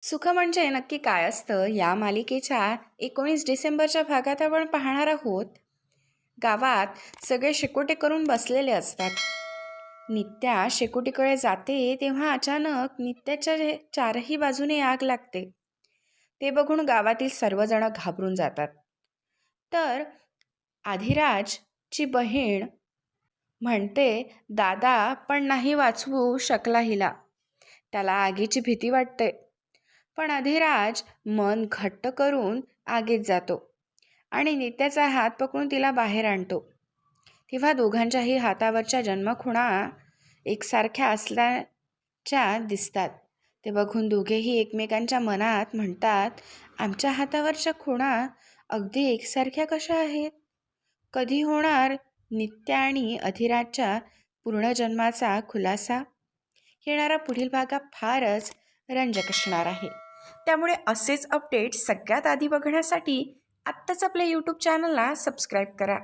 सुख म्हणजे नक्की काय असतं या मालिकेच्या 19 डिसेंबरच्या भागात आपण पाहणार आहोत. गावात सगळे शेकोटी करून बसलेले असतात. नित्या शेकोटीकडे जाते तेव्हा अचानक नित्याच्या चारही बाजूने आग लागते. ते बघून गावातील सर्वजण घाबरून जातात. तर आधिराजची बहीण म्हणते, दादा पण नाही वाचवू शकला हिला. त्याला आगीची भीती वाटते. पण अधिराज मन घट्ट करून आगीत जातो आणि नित्याचा हात पकडून तिला बाहेर आणतो. तेव्हा दोघांच्याही हातावरच्या जन्मखुणा एकसारख्या असल्याच्या दिसतात. ते बघून दोघेही एकमेकांच्या मनात म्हणतात, आमच्या हातावरच्या खुणा अगदी एकसारख्या कशा आहेत? कधी होणार नित्या आणि अधिराजच्या पूर्णजन्माचा खुलासा? येणारा पुढील भाग फारच रंजक असणार आहे. त्यामुळे असेच अपडेट्स सगळ्यात आधी बघण्यासाठी आत्ताच आपल्या यूट्यूब चॅनलला सबस्क्राईब करा.